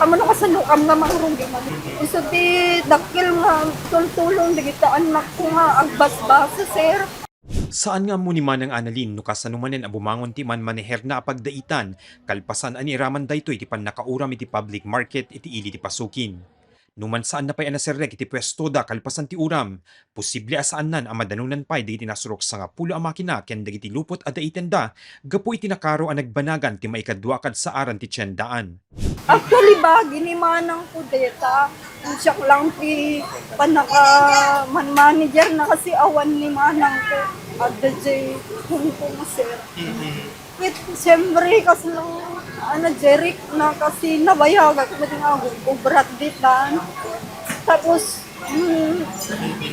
ka mo nakasalukam nga mangrunggi man. Isa ti dakil nga tulong digita anak ko nga agbas-basa sir. Saan nga mo ni Manang Annalyn no kasanumanen a bumangon ti man maneher na apagdaitan, kalpasan ani raman daytoy iti pan nakauram iti public market iti ili ti pasukin. Numan saan na pay anaserrek iti pwesto da kalpasan ti uram, posible asaan nan a madanunan pay dagiti nasurok sa nga pulo a makina ken dagiti lupot a daiten da, gapu iti nakaro a nagbanagan ti maikadwa kad sa aran ti tiyendaan. Actually ba, ginimanang ko deta. Siya lang ti panaka man manager na kasi awan ni manang ko. At the J, kung sir. Wait, siyempre kasi lang, Jeric na kasi nabayagan ko din ako, ubrat ditan. Tapos,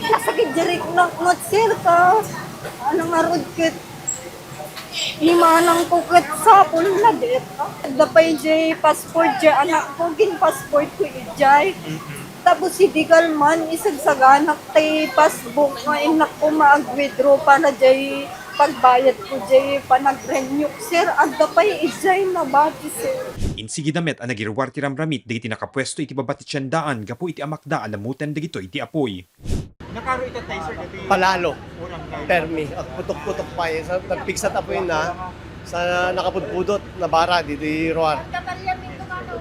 nasakit Jeric na not sir ka. Nga rodkit, ni manang ko kat sapon na deta. Dapay J, passport J, anak ko, gin passport ko ijay. Tapos si Digal man, isagsaganak tay passbook nga inak ko mag-withdraw para J, pagbayad ko J, panag-renew. Sir, agda pa'y ijay na bati sir. Insigi damet ang nagirwar ti ramramit dagiti nakapwesto iti babati tiyendaan gapu iti amakda alamutan dagito iti apoy. Nakaro ito tayo sir dati. Palalo, permi, at putok-putok pa yun. Sa nagpiksat apo yun na, sa nakapudpudot na bara, dito ruar.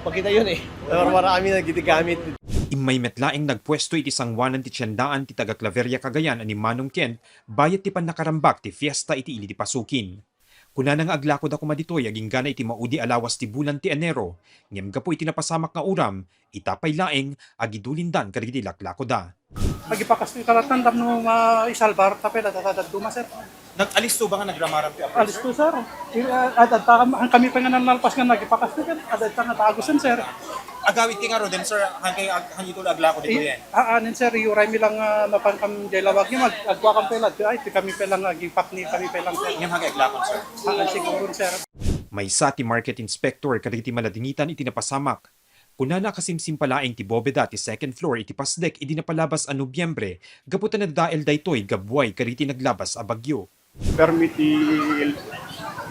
Pagkita yun eh, marami na gitigamit. Imay metlaing nagpwesto iti sangwanan ti tiyendaan ti taga Claveria Cagayan ani Manong Kent, bayat ti pan nakarambak ti fiesta iti ili ti pasukin. Kuna nang aglakod ako maditoy aging gana iti maudi alawas ti bulan ti Enero, ngem gapo iti napasamak nga uram, itapay laeng agidulindan kadagiti laklako da. Nagipakas ni kalatandam no isalbar tapay natatadad duma sir. Nag-alis to ba nga nagramaran ti Apo? Alis to sir. At ang kami pa nga nalpas nga nagipakas ni kan. At nga tagusan sir. Agawit ti nga ro din sir, hanggang ito aglako dito yan. Aanin sir, yuray mi lang napangkam jailawag niya agwa kang pelad. Ay, ti kami pelang gipak ni kami pelang sir. Ngayon hanggang aglakon sir. Aan siguro sir. May sa ti market inspector kadagiti maladingitan iti napasamak. Kuna na kasimsimpalaing ti bobeda ti second floor iti pasdek iti napalabas a Nobyembre, gaputan na dael daytoy gabway kadagiti naglabas a bagyo. Permit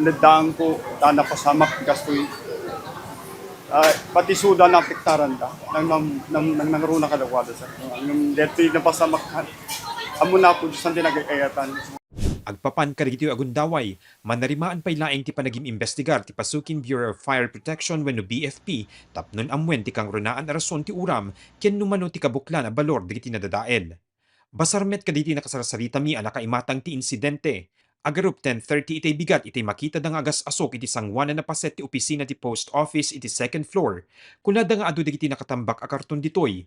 nadaan ko ta napasamak kastoy pati suda na piktaran ta nang nangruna kadawada sa yung deti napasamak amo na po sa tinagayatan. Agpapan kadagiti agundaway, manarimaan pay laeng ti panagim investigar ti Pasukin Bureau of Fire Protection wenno BFP tapnon amwen ti kang runaan a rason ti uram ken numano ti kabuklan a balor dagiti nadadael. Basarmet kaditi nakasarasarita mi a nakaimatang ti insidente. Agarup 10:30 itay bigat itay makita da nga agas asok iti sangwanan na paset ti opisina ti post office iti second floor. Kunada nga adu dagiti nakatambak a karton ditoy.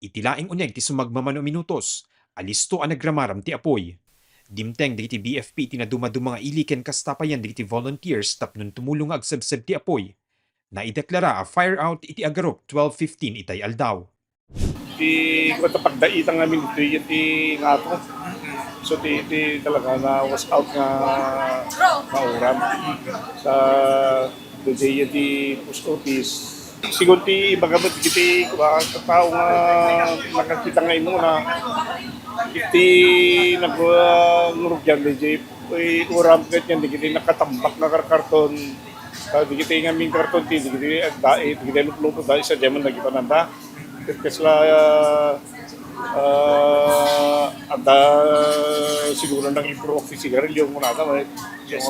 Iti laing uneg ti sumagmamano minutos. Alisto a nagramaram ti apoy. Dimteng dagiti BFP iti naduma-duma nga iliken kastapayan dagiti volunteers tapnon tumulong nga agsebseb ti apoy. Naideklara a fire out iti agarup 12:15 itay aldaw. Di ko pagdaitan namin dito iti nga to. So di talaga na was out nga mauram sa DJ di post office. Siguro ti bagamot kiti tao nga nakakita ngayon mo na iti nag-ngurugyan DJ uram ket yan di kiti nakatambak na karton. Di kiti nga min karton di kiti agdae di kiti lupo dahil sa diamond nagipananda. Kasi siguro nag-improve office sigarilyo muna naman yung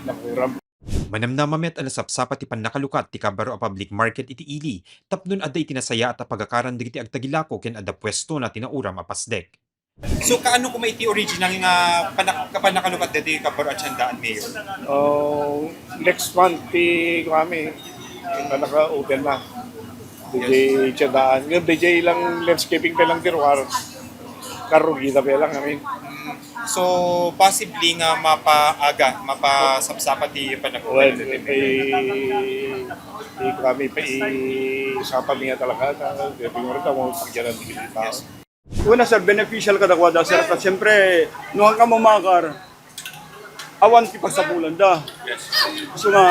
nakuram. Manamnamamet ang nasapsapat ti pannakalukat ti kabaro a public market iti ili, tapnon adda itinasaya at pagakaran dagiti agtagilako ken adda pwesto na tinauram a pasdek. So kaano kung may iti original nga kapanakalukat dati kabaro at siyandaan mayor? Next month kami naka-open na. DJ Tiyandaan. Yung DJ lang landscaping pa lang tiruar. Karugita pa lang kami. So possibly nga mapasapsapat ti Well, panakalukat. kami pa isapag niya talaga. Kaya tingin rin mo pagyanan ng tao. Una sir, beneficial ka dakwada sir. Kasi siyempre, nung ka mamakar, awan ti pagsapulan da. So nga,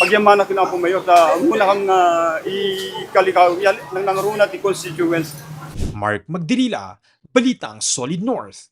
pagyamana ka na po mayor, muna kang ikalikaw, nang nangaruna ti constituents. Mark Magdirila, Balitang Solid North.